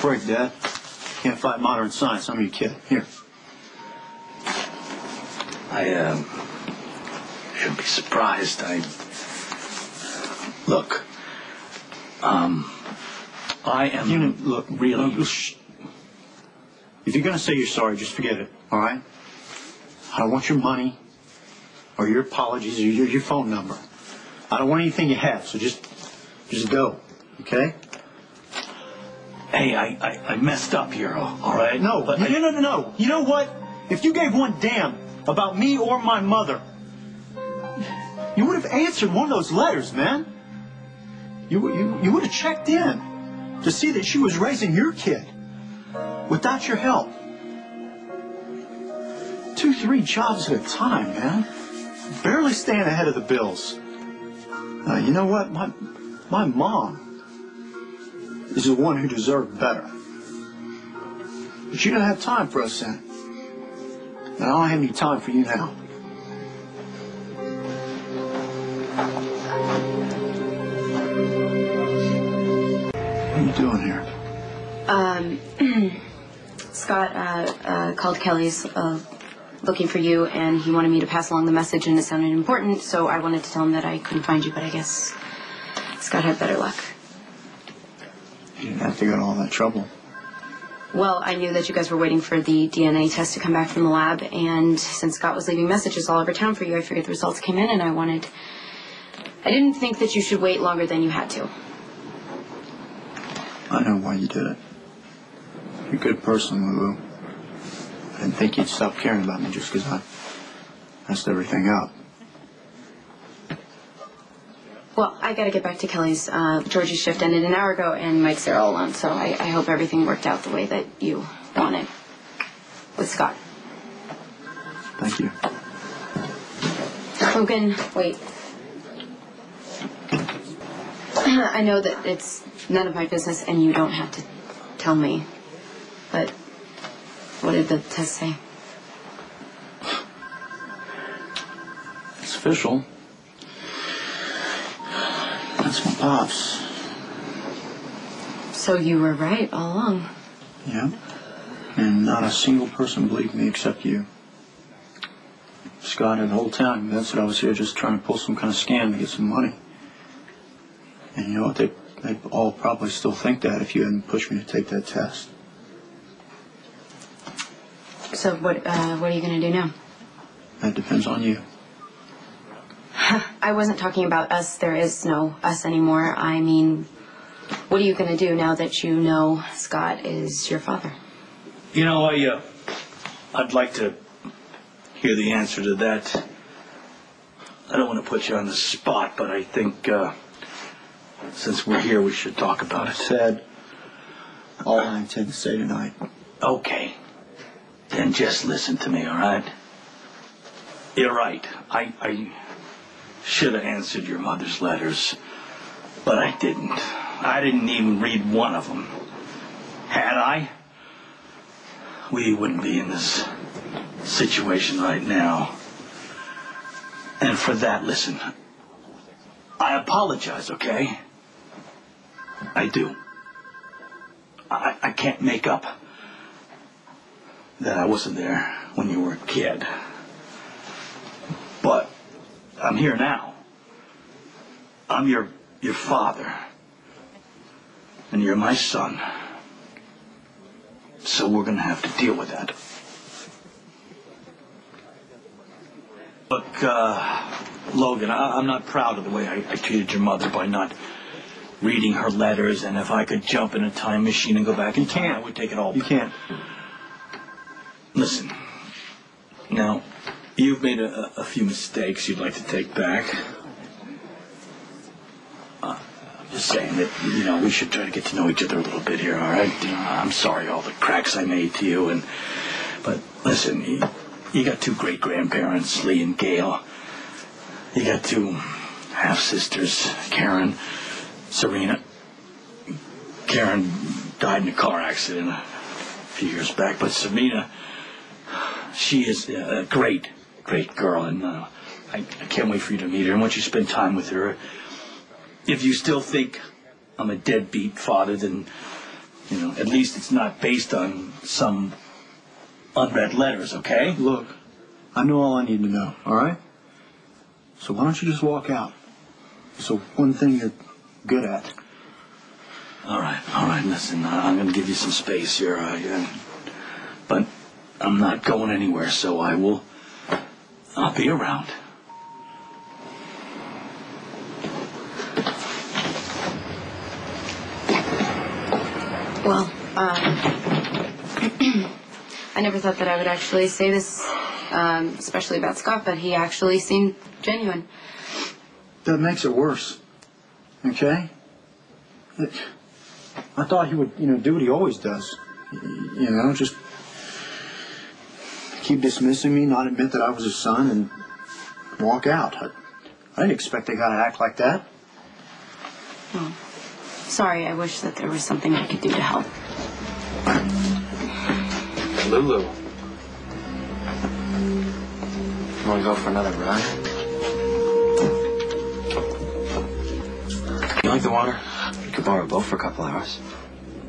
freak, Dad. Can't fight modern science. I'm your kid. Here. I shouldn't be surprised. Look. I am... Look, really... If you're going to say you're sorry, just forget it, all right? I don't want your money or your apologies or your phone number. I don't want anything you have, so just go, okay? Hey, I messed up here, all right? No, but no. You know what? If you gave one damn about me or my mother, you would have answered one of those letters, man. You would have checked in to see that she was raising your kid without your help. 2-3 jobs at a time, man. Barely staying ahead of the bills. You know what? My mom is the one who deserved better. But you don't have time for us then. And I don't have any time for you now. What are you doing here? Scott called Kelly's looking for you, and he wanted me to pass along the message, and it sounded important, so I wanted to tell him that I couldn't find you, but I guess Scott had better luck. You didn't have to go to all that trouble. Well, I knew that you guys were waiting for the DNA test to come back from the lab, and since Scott was leaving messages all over town for you, I figured the results came in, and I didn't think that you should wait longer than you had to. I know why you did it. You're a good person, Lulu. I didn't think you'd stop caring about me just because I messed everything up. Well, I gotta get back to Kelly's. Georgie's shift ended an hour ago, and Mike's there all alone, so I hope everything worked out the way that you wanted with Scott. Thank you. Logan, wait. I know that it's none of my business, and you don't have to tell me, but what did the test say? It's official. That's my pops. So you were right all along. Yeah. And not a single person believed me except you. Scott and the whole town convinced that I was here just trying to pull some kind of scam to get some money. And you know what? They'd all probably still think that if you hadn't pushed me to take that test. So what are you going to do now? That depends on you. I wasn't talking about us. There is no us anymore. I mean, what are you going to do now that you know Scott is your father? You know, I'd like to hear the answer to that. I don't want to put you on the spot, but I think since we're here, we should talk about it. Said all I intend to say tonight. Okay. Then just listen to me, all right? You're right. I should have answered your mother's letters, but I didn't. I didn't even read one of them. Had I, we wouldn't be in this situation right now. And for that, listen, I apologize, okay? I do. I can't make up that I wasn't there when you were a kid. But I'm here now. I'm your father. And you're my son. So we're going to have to deal with that. Look, Logan, I'm not proud of the way I treated your mother by not reading her letters, and if I could jump in a time machine and go back in time, I would take it all back. You can't. Listen, now, you've made a few mistakes you'd like to take back. I'm just saying that, you know, we should try to get to know each other a little bit here, all right? You know, I'm sorry all the cracks I made to you, but listen, you got two great-grandparents, Lee and Gail. You got two half-sisters, Karen, Serena. Karen died in a car accident a few years back, but Serena, she is a great girl, and I can't wait for you to meet her. And once you spend time with her, if you still think I'm a deadbeat father, then You know, at least it's not based on some unread letters, okay? Look, I know all I need to know, all right? So why don't you just walk out? So one thing you're good at. All right, listen, I'm going to give you some space here, but I'm not going anywhere, so I'll be around. Well, I never thought that I would actually say this, especially about Scott, but he actually seemed genuine. That makes it worse. Okay? I thought he would, do what he always does. Just keep dismissing me, not admit that I was his son, and walk out. I didn't expect they gotta act like that. Oh. Sorry, I wish that there was something I could do to help. Lulu. Want to go for another ride? You like the water? You could borrow a boat for a couple hours.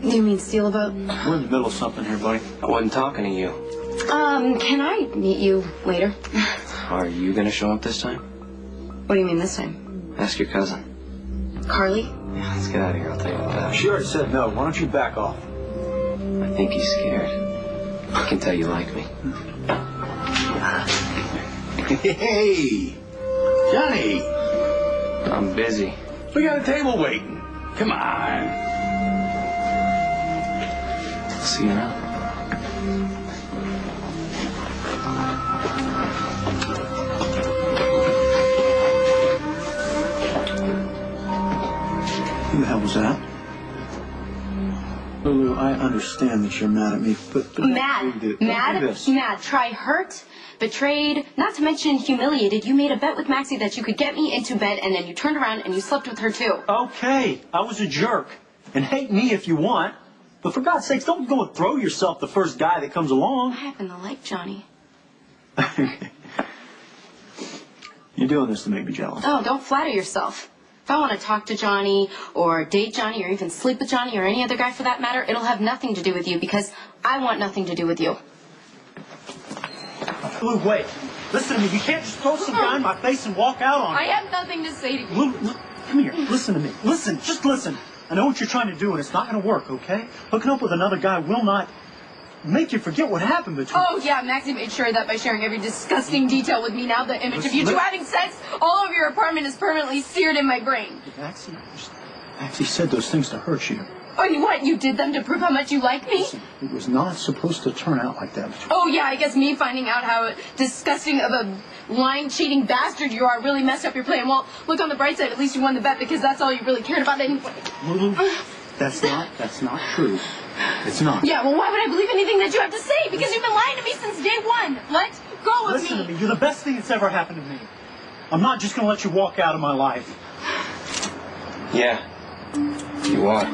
You mean steal a boat? We're in the middle of something here, buddy. I wasn't talking to you. Can I meet you later? Are you going to show up this time? What do you mean this time? Ask your cousin. Carly? Yeah, let's get out of here. I'll tell you about that. She already said no. Why don't you back off? I think he's scared. I can tell you like me. Hey, Johnny. I'm busy. We got a table waiting. Come on. See you around. Who the hell was that? Lulu, I understand that you're mad at me, but Mad. Try hurt, betrayed, not to mention humiliated. You made a bet with Maxie that you could get me into bed, and then you turned around and you slept with her too. Okay, I was a jerk. And hate me if you want. But for God's sakes, don't go and throw yourself the first guy that comes along. I happen to like Johnny. You're doing this to make me jealous. Oh, don't flatter yourself. If I want to talk to Johnny or date Johnny or even sleep with Johnny or any other guy for that matter, it'll have nothing to do with you because I want nothing to do with you. Lulu, wait. Listen to me. You can't just throw some guy in my face and walk out on me. I have nothing to say to you. Lulu, come here. Listen to me. Listen. Just listen. I know what you're trying to do, and it's not going to work, okay? Hooking up with another guy will not make you forget what happened between Oh, yeah, Maxie made sure that by sharing every disgusting detail with me, now the image of you two having sex all over your apartment is permanently seared in my brain. Maxie said those things to hurt you. Oh, you what? You did them to prove how much you like me? Listen, it was not supposed to turn out like that. Oh, yeah, I guess me finding out how disgusting of a lying, cheating bastard you are really messed up your plan. Well, look on the bright side, at least you won the bet because that's all you really cared about anyway. Lulu, that's not true. It's not. Yeah, well, why would I believe anything that you have to say? Because you've been lying to me since day one. Let go of me. Listen to me. You're the best thing that's ever happened to me. I'm not just going to let you walk out of my life. Yeah, you are.